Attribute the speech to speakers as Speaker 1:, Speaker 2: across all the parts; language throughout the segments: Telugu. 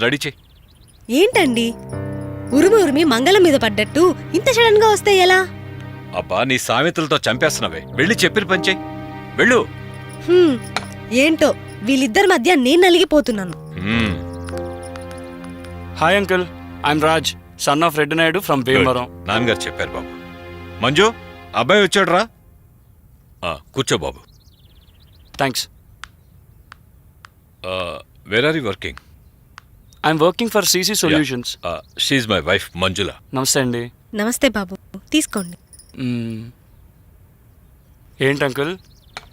Speaker 1: రెడీ చెయ్యి.
Speaker 2: ఏంటండి ఉరుమి ఉరిమి మంగళం మీద పడ్డట్టు ఇంత సడన్ గా వస్తే ఎలా?
Speaker 1: అబ్బా నీ సామెతలతో చంపేస్తున్నావే. వెళ్ళి చెప్పిన పని చెయ్యి. వెళ్ళు.
Speaker 2: ఏంటో వీళ్ళిద్దరి మధ్య నేను నలిగిపోతున్నాను.
Speaker 3: Hi uncle, I'm Raj, son of Reddy Naidu from Bhimavaram.
Speaker 1: నాన్నగారు చెప్పారు బాబు. మంజు, అబ్బాయి వచ్చాడు రా. కూర్చో బాబు.
Speaker 3: Thanks.
Speaker 1: Where are you working?
Speaker 3: I'm working for CC solutions.
Speaker 1: She's my wife Manjula.
Speaker 3: నమస్తే అండి.
Speaker 2: నమస్తే బాబు, తీసుకోండి.
Speaker 3: ఏంటి అంకుల్,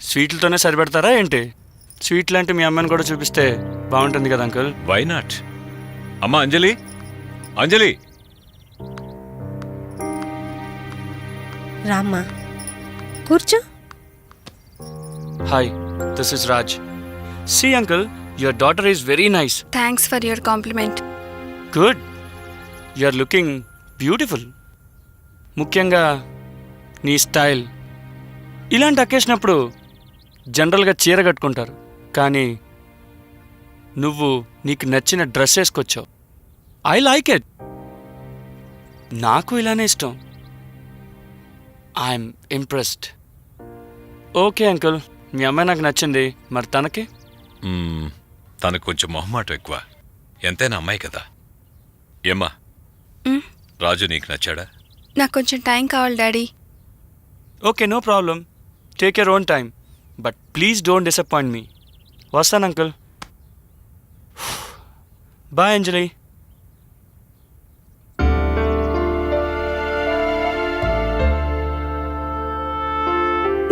Speaker 3: స్వీట్లతోనే సరిపెడతారా ఏంటి? స్వీట్ లాంటి మీ అమ్మని కూడా చూపిస్తే బాగుంటుంది కదా అంకుల్.
Speaker 1: Why not? అమ్మా అంజలి, అంజలి.
Speaker 2: రామ్మా, కూర్చో.
Speaker 3: Hi, this is Raj. See uncle, your daughter is very nice.
Speaker 4: Thanks for your compliment.
Speaker 3: Good. You are looking beautiful. ముఖ్యంగా నీ స్టైల్. ఇలాంటి అకేషన్ అప్పుడు జనరల్గా చీర కట్టుకుంటారు, కానీ నువ్వు నీకు నచ్చిన డ్రెస్ వేసుకొచ్చావు. I like it. నాకు ఇలానే ఇష్టం. I'm impressed. ఓకే అంకుల్, మీ అమ్మాయి నాకు నచ్చింది, మరి తనకి?
Speaker 1: తనకు కొంచెం మొహమాటం ఎక్కువ. ఎంతైనా అమ్మాయి కదా. ఏమ్మా, రాజు నీకు నచ్చాడా?
Speaker 4: నాకు కొంచెం టైం కావాలి daddy.
Speaker 3: Okay, no problem. Take your own time, but please don't disappoint me. వస్తాను అంకుల్. బాయ్ అంజలి.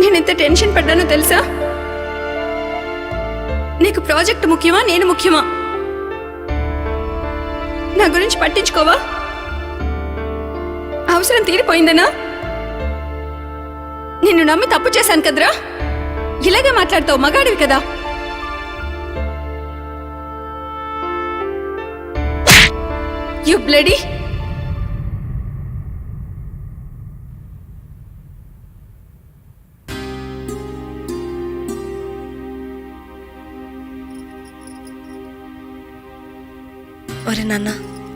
Speaker 4: నేను ఎంత టెన్షన్ పడ్డానో తెలుసా? నీకు ప్రాజెక్ట్ ముఖ్యమా, నేను ముఖ్యమా? నా గురించి పట్టించుకోవా? అవసరం తీరిపోయిందనా? నిన్ను నమ్మి తప్పు చేశాను కదరా. ఇలాగే మాట్లాడతావు, మగాడివి కదా. You bloody.
Speaker 2: ఒరే నాన్న,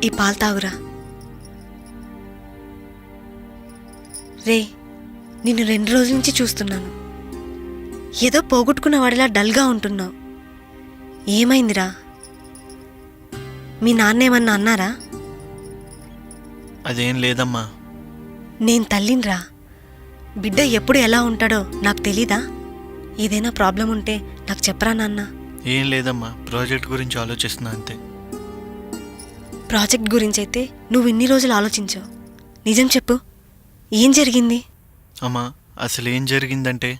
Speaker 2: ఈ పాలు తాగురా. రే, నిన్ను 2 రోజుల నుంచి చూస్తున్నాను. ఏదో పోగొట్టుకున్న వాడిలా డల్గా ఉంటున్నావు. ఏమైందిరా? మీ నాన్న ఏమన్నా అన్నారా?
Speaker 5: అదేం లేదమ్మా.
Speaker 2: నేను తల్లినిరా. బిడ్డ ఎప్పుడు ఎలా ఉంటాడో నాకు తెలీదా? ఏదైనా ప్రాబ్లం ఉంటే నాకు చెప్పరా నాన్న.
Speaker 5: ఏం లేదమ్మా, ప్రాజెక్ట్ గురించి ఆలోచిస్తున్నా అంతే.
Speaker 2: ప్రాజెక్ట్ గురించి అయితే నువ్వు ఇన్ని రోజులు ఆలోచించావు. నిజం చెప్పు, ఏం జరిగింది?
Speaker 5: అమ్మా, అసలు ఏం జరిగిందంటే,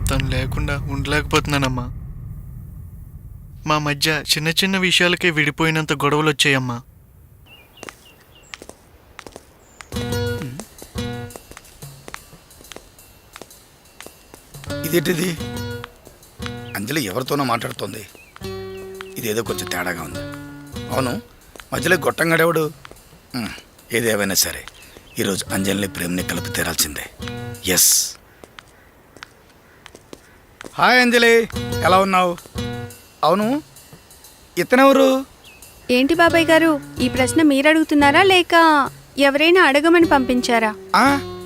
Speaker 5: తను లేకుండా ఉండలేకపోతున్నానమ్మా. మా మధ్య చిన్న చిన్న విషయాలకే విడిపోయినంత గొడవలు వచ్చాయమ్మా.
Speaker 6: ఇదేంటిది? అంజలి ఎవరితోనో మాట్లాడుతోంది. ఇదేదో కొంచెం తేడాగా ఉంది. అవును, మధ్యలో గొట్టంగాడెవడు? ఏదేమైనా సరే ఈరోజు అంజలిని ప్రేమని కలిపి తీరాల్సిందే. ఎస్. హాయ్ అంజలి, ఎలా ఉన్నావు? అవును, ఇతనెవరు?
Speaker 4: ఏంటి బాబాయ్ గారు, ఈ ప్రశ్న మీరు అడుగుతున్నారా లేక ఎవరైనా అడగమని పంపించారా?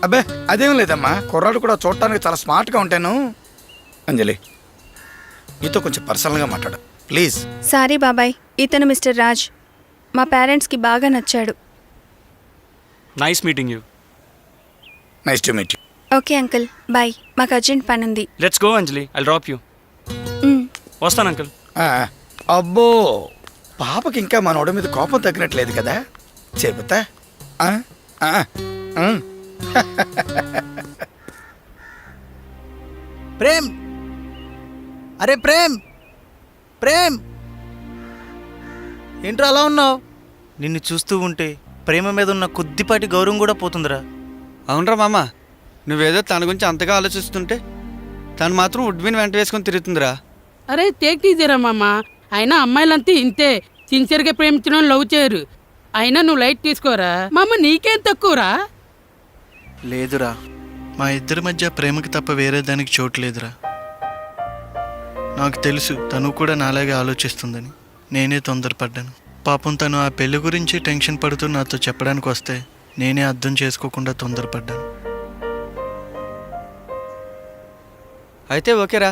Speaker 6: అబ్బే అదేం లేదమ్మా, కుర్రాడు కూడా చూడటానికి చాలా స్మార్ట్గా ఉంటాను. అంజలి, నీతో కొంచెం పర్సనల్గా మాట్లాడు ప్లీజ్.
Speaker 4: సారీ బాబాయ్, ఇతను మిస్టర్ రాజ్. మా పేరెంట్స్కి బాగా నచ్చాడు.
Speaker 3: Nice meeting you.
Speaker 6: Nice to meet you.
Speaker 4: Okay uncle, bye. మాకు అర్జెంట్ పని ఉంది.
Speaker 3: Let's go Anjali, I'll drop you. వస్తాను అంకుల్.
Speaker 6: అబ్బో, పాపకి ఇంకా మనోడి మీద కోపం తగ్గినట్లేదు కదా. చెబుతా.
Speaker 7: ప్రేమ్, అరే ప్రేమ్, ప్రేమ్, ఏంట్రా అలా ఉన్నావు? నిన్ను చూస్తూ ఉంటే ప్రేమ మీద ఉన్న కొద్దిపాటి గౌరవం కూడా పోతుందిరా.
Speaker 8: అవునరా మామ, నువ్వేదో తన గురించి అంతగా ఆలోచిస్తుంటే తను మాత్రం ఉడ్బిన్ వెంట వేసుకొని తిరుగుతుందిరా.
Speaker 9: అరే టేక్ ఈజీరా మామ, అయినా అమ్మాయిలంతా ఇంతే, సిన్సియర్గా ప్రేమించడం లవ్ చేయరు. అయినా నువ్వు లైట్ తీసుకోరా మామ, నీకేం తక్కువరా.
Speaker 5: లేదురా, మా ఇద్దరి మధ్య ప్రేమకి తప్ప వేరే దానికి చోటు లేదురా. నాకు తెలుసు తను కూడా నాలాగే ఆలోచిస్తుందని. నేనే తొందరపడ్డాను. పాపం తను ఆ పెళ్లి గురించి టెన్షన్ పడుతూ నాతో చెప్పడానికి వస్తే నేనే అర్థం చేసుకోకుండా తొందరపడ్డాను.
Speaker 8: అయితే ఓకేరా,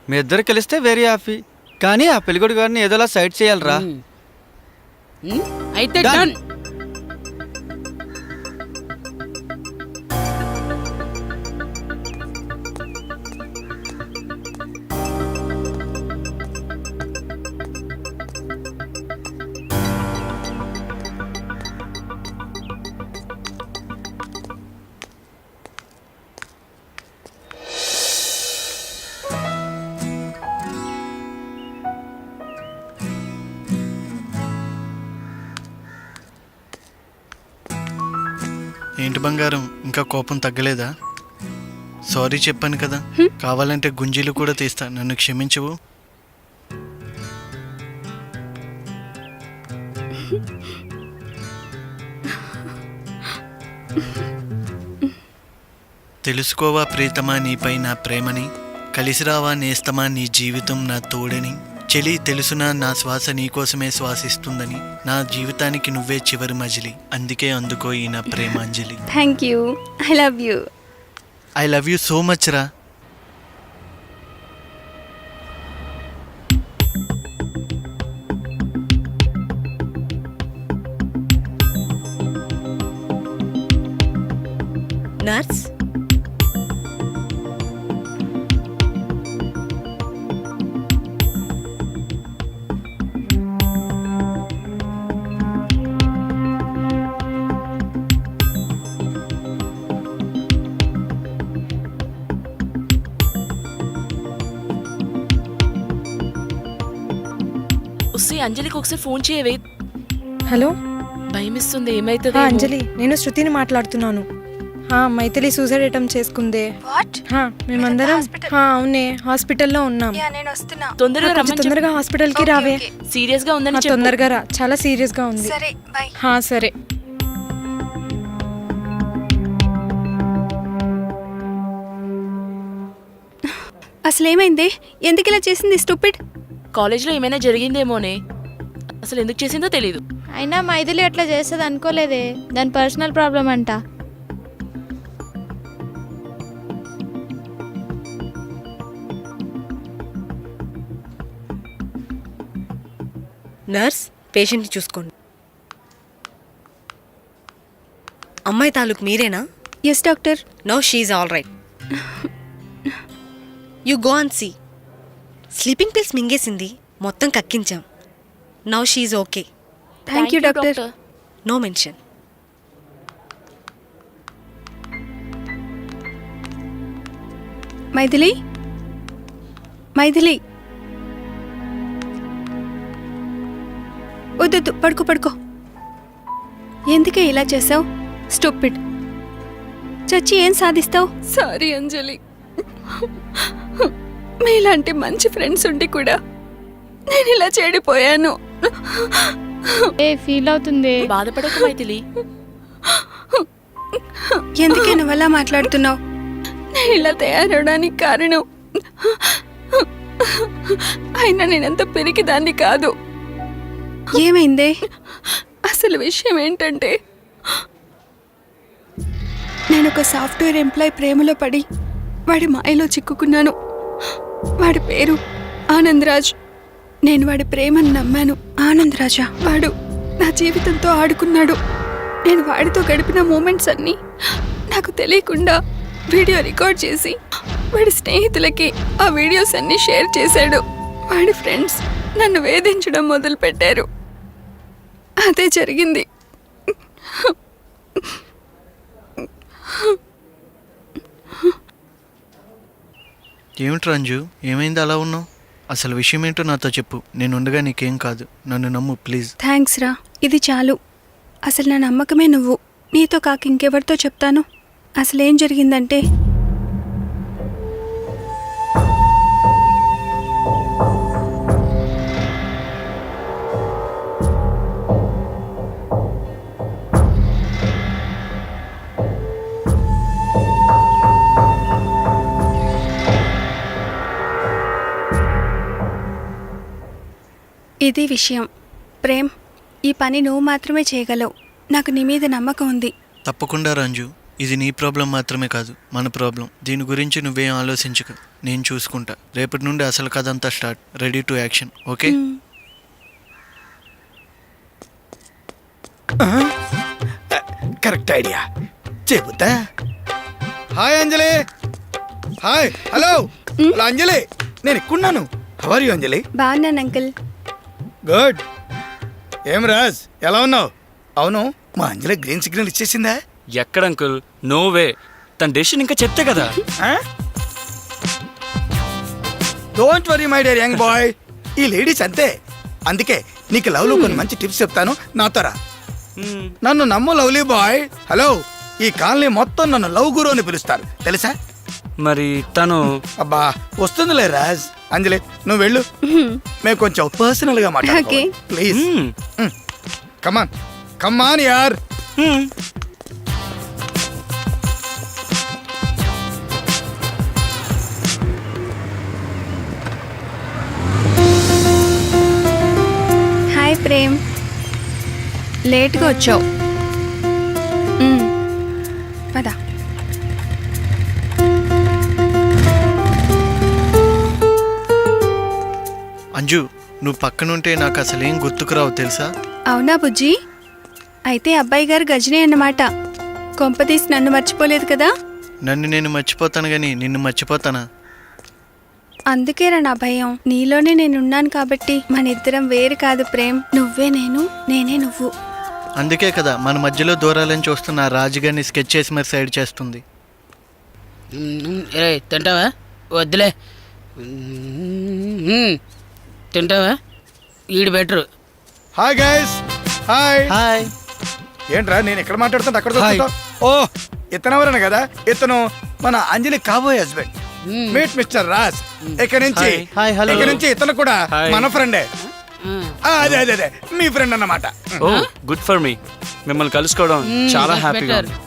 Speaker 8: మీ ఇద్దరు కలిస్తే వెరీ హ్యాపీ. కానీ ఆ పెళ్ళికొడు గారిని ఏదోలా సైడ్ చేయాలరా.
Speaker 9: అయితే
Speaker 8: Done.
Speaker 9: డన్.
Speaker 5: ఏంటి బంగారం, ఇంకా కోపం తగ్గలేదా? సారీ చెప్పాను కదా, కావాలంటే గుంజీలు కూడా తీస్తా, నన్ను క్షమించవు. తెలుసుకోవా ప్రీతమా నీపై నా ప్రేమని, కలిసిరావా నేస్తమా నీ జీవితం నా తోడని, చెలి తెలుసునా నా శ్వాస నీకోసమే శ్వాసిస్తుందని, నా జీవితానికి నువ్వే చివరి మజిలి, అందుకే అందుకో ఈ నా ప్రేమాంజలి.
Speaker 4: Thank you, I love you.
Speaker 5: I love you so much రా.
Speaker 2: నర్స్,
Speaker 10: ఉస్సి అంజలికి ఒకసారి ఫోన్ చేయవే.
Speaker 11: హలో,
Speaker 10: భయమిస్తుంది, ఏమైతుంది?
Speaker 11: అంజలి, నేను శృతిని మాట్లాడుతున్నాను. మైథిలి సూసైడ్ అటెంప్ట్ చేసుకుందే. మేమందరం అవునే హాస్పిటల్లో ఉన్నాం.
Speaker 4: నేను వస్తున్నా.
Speaker 10: తొందరగా
Speaker 11: కొంచెం
Speaker 10: రమ్మని
Speaker 11: తొందరగా హాస్పిటల్కి రావే.
Speaker 10: సీరియస్ గా ఉందని చెప్పు.
Speaker 11: తొందరగా రా, చాలా సీరియస్ గా ఉంది.
Speaker 4: సరే, బై.
Speaker 11: సరే.
Speaker 4: అసలు ఏమైంది? ఎందుకు ఇలా చేసింది స్టూపిడ్?
Speaker 10: కాలేజ్లో ఏమైనా జరిగిందేమోనే, అసలు ఎందుకు చేసిందో తెలీదు.
Speaker 12: అయినా మైథిలి అట్లా చేస్తుంది అనుకోలేదే, దాని పర్సనల్ ప్రాబ్లం అంట.
Speaker 2: నర్స్, పేషెంట్ని చూసుకోండి. అమ్మాయి తాలూకు మీరేనా?
Speaker 4: Yes doctor.
Speaker 2: No, she's all right. You go and see. Sleeping pills మింగేసింది, మొత్తం కక్కించాం. Now she's okay.
Speaker 4: Thank you doctor.
Speaker 2: No mention.
Speaker 4: Maithili, Maithili, వద్దు, పడుకో పడుకో. ఎందుకే ఇలా చేసావు? స్టూపిడ్. చచ్చి ఏం సాధిస్తావు? సారీ అంజలి, మీలాంటి మంచి ఫ్రెండ్స్ ఉండి కూడా నేను ఇలా చెడిపోయాను.
Speaker 12: ఫీల్ అవుతుంది.
Speaker 10: బాధపడకు మైథిలి.
Speaker 4: ఎందుకే నువ్వు అలా మాట్లాడుతున్నావు? నేను ఇలా తయారవడానికి కారణం అయినా నేనంత పెరిగిదాన్ని కాదు. ఏమైందే? అసలు విషయం ఏంటంటే, నేను ఒక సాఫ్ట్వేర్ ఎంప్లాయ్ ప్రేమలో పడి వాడి మాయలో చిక్కుకున్నాను. వాడి పేరు ఆనందరాజ్. నేను వాడి ప్రేమను నమ్మాను. ఆనందరాజా, వాడు నా జీవితంతో ఆడుకున్నాడు. నేను వాడితో గడిపిన మూమెంట్స్ అన్నీ నాకు తెలియకుండా వీడియో రికార్డ్ చేసి వాడి స్నేహితులకి ఆ వీడియోస్ అన్నీ షేర్ చేశాడు. వాడి ఫ్రెండ్స్ నన్ను వేధించడం మొదలుపెట్టారు. అదే జరిగింది.
Speaker 5: ఏమిటి రంజు, ఏమైంది అలా ఉన్నావు? అసలు విషయం ఏంటో నాతో చెప్పు. నేను ఉండగా నీకేం కాదు, నన్ను నమ్ము ప్లీజ్.
Speaker 4: థ్యాంక్స్ రా, ఇది చాలు. అసలు నా నమ్మకమే నువ్వు. నీతో కాక ఇంకెవరితో చెప్తాను? అసలేం జరిగిందంటే, ఇది విషయం. ప్రేమ్, ఈ పని నువ్వు మాత్రమే చేయగలవు. నాకు నీ మీద నమ్మకం ఉంది.
Speaker 5: తప్పకుండా రంజు, ఇది నీ ప్రాబ్లం మాత్రమే కాదు, మన ప్రాబ్లం. దీని గురించి నువ్వేం ఆలోచించకు, నేను చూసుకుంటా. రేపటి నుండి అసలు కథ అంతా start. Ready to action, okay?
Speaker 6: Correct idea చెబుతా. Hi Anjali. Hi, hello. Hello Anjali, నేను ఇక్కడున్నాను. How are you Anjali?
Speaker 4: బాగున్నాను అంకుల్.
Speaker 6: గుడ్. ఏం రాజ్, ఎలా ఉన్నావు? అవును, మా అంజలి గ్రీన్ సిగ్నల్ ఇచ్చేసిందా?
Speaker 3: ఎక్కడ అంకుల్, నో వే. తన డెసిషన్ ఇంకా చెప్తే కదా.
Speaker 6: Don't worry my dear young boy, ఈ లేడీస్ అంతే. అందుకే నీకు లవ్ లో కొన్ని మంచి టిప్స్ చెప్తాను, నాతో రా. నన్ను నమ్ము లవ్లీ బాయ్. హలో, ఈ కాలనీ మొత్తం నన్ను లవ్ గురు అని పిలుస్తారు, తెలుసా?
Speaker 3: మరి తను
Speaker 6: అబ్బా వస్తుందిలే రాజ్. అంజలి నువ్వు వెళ్ళు, మేము కొంచెం పర్సనల్ గా మాట్లాడుకోవాలి ప్లీజ్. కమాన్ కమాన్ యార్.
Speaker 4: హాయ్ ప్రేమ్, లేట్గా వచ్చావు. పద.
Speaker 5: అంజు, నువ్వు పక్కనుంటే నాకు అసలేం గుర్తుకురావు తెలుసా?
Speaker 4: అవునా బుజ్జి? అయితే అబ్బాయి గారు గజనీ అన్నమాట. కొంపతీసి నన్ను మర్చిపోలేదు కదా?
Speaker 5: నన్ను నేను మర్చిపోతాను కానీ నిన్ను మర్చిపోతానా?
Speaker 4: అందుకేరా నా భయం. నీలోనే నేనున్నాను కాబట్టి మన ఇద్దరం వేరు కాదు ప్రేమ్. నువ్వే నేను, నేనే నువ్వు.
Speaker 5: అందుకే కదా మన మధ్యలో దూరాలని చూస్తున్న ఆ రాజుగారిని స్కెచ్ చేసి మరి సైడ్ చేస్తుంది.
Speaker 9: తింటావా? వద్దులే. తింటావా? ఈడు better.
Speaker 6: Hi guys. Hi.
Speaker 8: Hi.
Speaker 6: ఏంట్రా నేను ఎక్కడ మాట్లాడుతుంటే అక్కడ చూస్తుంటావు? ఓ ఇతనెవరను కదా, ఇతను మన అంజలి కాబోయే హస్బెండ్. Meet mister Raj. ఇక్కడ నుంచి
Speaker 5: హాయ్, హలో.
Speaker 6: ఇక్కడ నుంచి ఇతను కూడా
Speaker 3: హాయ్.
Speaker 6: మన ఫ్రెండే. అదే అదే అదే మీ ఫ్రెండ్ అన్నమాట.
Speaker 3: ఓ గుడ్ ఫర్ మీ. మిమ్మల్ని కలుసుకోవడం చాలా హ్యాపీగా ఉంది.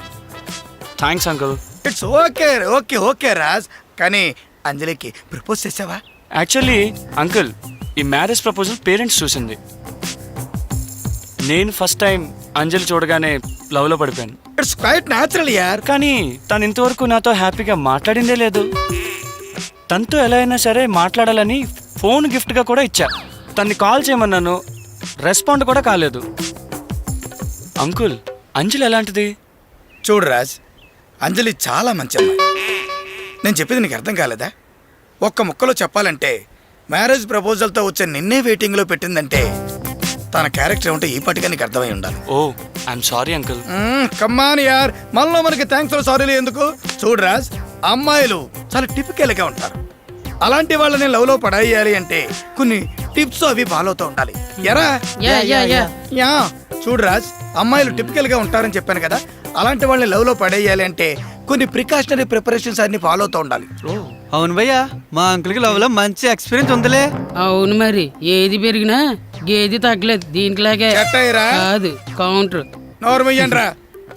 Speaker 3: Thanks uncle.
Speaker 6: It's okay okay okay Raj. కానీ అంజలికి ప్రపోజ్ చేసావా?
Speaker 3: యాక్చువల్లీ అంకుల్, ఈ మ్యారేజ్ ప్రపోజల్ పేరెంట్స్ చూసింది. నేను ఫస్ట్ టైం అంజలి చూడగానే లవ్లో పడిపోయాను.
Speaker 6: ఇట్స్ క్వైట్ న్యాచురల్ యార్.
Speaker 3: కానీ తను ఇంతవరకు నాతో హ్యాపీగా మాట్లాడిందే లేదు. తనతో ఎలా అయినా సరే మాట్లాడాలని ఫోన్ గిఫ్ట్గా కూడా ఇచ్చా. తన్ని కాల్ చేయమన్నాను, రెస్పాండ్ కూడా కాలేదు. అంకుల్, అంజలి ఎలాంటిది?
Speaker 6: చూడు రాజ్, అంజలి చాలా మంచి అమ్మాయి. నేను చెప్పేది నీకు అర్థం కాలేదా? ఒక్క ముక్కలో చెప్పాలంటే మ్యారేజ్ ప్రపోజల్తో వచ్చే నిన్నే వెయిటింగ్లో పెట్టిందంటే తన క్యారెక్టర్ ఉంటే ఈ పాటిగా నీకు అర్థమై ఉండాలి.
Speaker 3: ఓ ఐఎమ్ సారీ అంకుల్.
Speaker 6: కమ్మాన్ యార్, మనలో మనకి థ్యాంక్స్ సారీలు ఎందుకు? చూడు రాజ్, అమ్మాయిలు చాలా టిపికల్గా ఉంటారు. అలాంటి వాళ్ళని లవ్లో పడేయాలి అంటే కొన్ని టిప్స్ అవి ఫాలో అవుతూ ఉండాలి. ఎరా యా చూడు రాజ్, అమ్మాయిలు టిపికల్గా ఉంటారని చెప్పాను కదా, అలాంటి వాళ్ళని లవ్లో పడేయాలి అంటే కొన్ని ప్రికాషనరీ ప్రిపరేషన్స్ అన్ని ఫాలో అవుతూ ఉండాలి.
Speaker 8: అవును భయ్యా, మా అంకుల్కి లవ్లో మంచి ఎక్స్పీరియన్స్ ఉందిలే.
Speaker 9: అవును మరి, ఏది పెరిగినా గేది తగ్గలేదు. దీంట్లాగే
Speaker 6: చెట్టయ్యరా
Speaker 9: కాదు కౌంటర్.
Speaker 6: నోర్మయ్యండ్రా.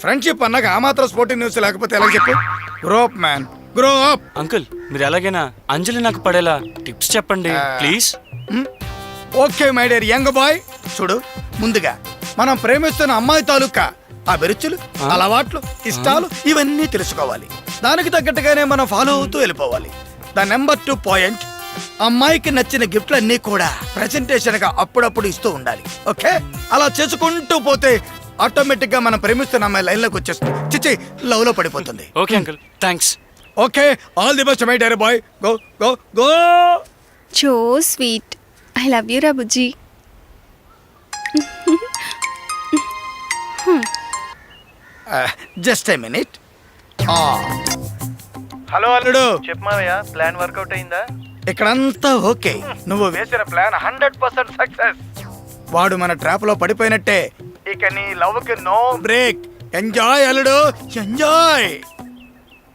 Speaker 6: ఫ్రెండ్షిప్ అన్నాక ఆ మాత్రం స్పోర్టింగ్ న్యూస్ లేకపోతే ఎలా చెప్పు? Grow up man, grow up.
Speaker 3: Uncle, మీరు ఎలాగైనా అంజలి నాకు పడేలా టిప్స్ చెప్పండి please.
Speaker 6: Okay my dear young boy. చూడు, ముందుగా మనం ప్రేమిస్తున్న అమ్మాయి తాలూకా అభిరుచులు, అలవాట్లు, ఇష్టాలు ఇవన్నీ తెలుసుకోవాలి. దానికి తగ్గట్టుగానే మనం ఫాలో అవుతూ వెళ్ళిపోవాలి. ద నెంబర్ 2 పాయింట్, అమ్మాయికి నచ్చిన గిఫ్ట్లు అన్నీ కూడా ప్రెజెంటేషన్ గా అప్పుడప్పుడు ఇస్తూ ఉండాలి. ఓకే, అలా చేసుకుంటూ పోతే ఆటోమేటిక్ గా మనం ప్రేమిస్తున్న అమ్మాయి లైన్ లోకి వచ్చేస్తుంది. చిచ్చి లవ్ లో పడిపోతుంది.
Speaker 3: Okay uncle, thanks.
Speaker 6: Okay, all the best my dear boy. Go go go.
Speaker 4: So sweet. I love you రా బుజ్జి.
Speaker 6: Just a minute. హలో అల్లుడు.
Speaker 7: చెప్పమావయ్యా, ప్లాన్ వర్కౌట్ అయిందా?
Speaker 6: ఇక్కడంతా ఓకే. నువ్వు వేసిన ప్లాన్ 100% సక్సెస్. వాడు మన ట్రాప్ లో పడిపోయినట్టే. ఇక నీ లవ్ కి నో బ్రేక్. ఎంజాయ్ అల్లుడు, ఎంజాయ్.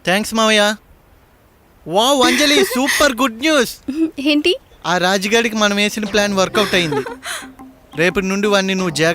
Speaker 5: థ్యాంక్స్ మావయ్య. వావ్ అంజలి, సూపర్ గుడ్ న్యూస్.
Speaker 4: ఏంటి?
Speaker 5: ఆ రాజుగాడికి మనం వేసిన ప్లాన్ వర్కౌట్ అయింది. రేపటి నుండి వాడిని నువ్వు జాగ్రత్త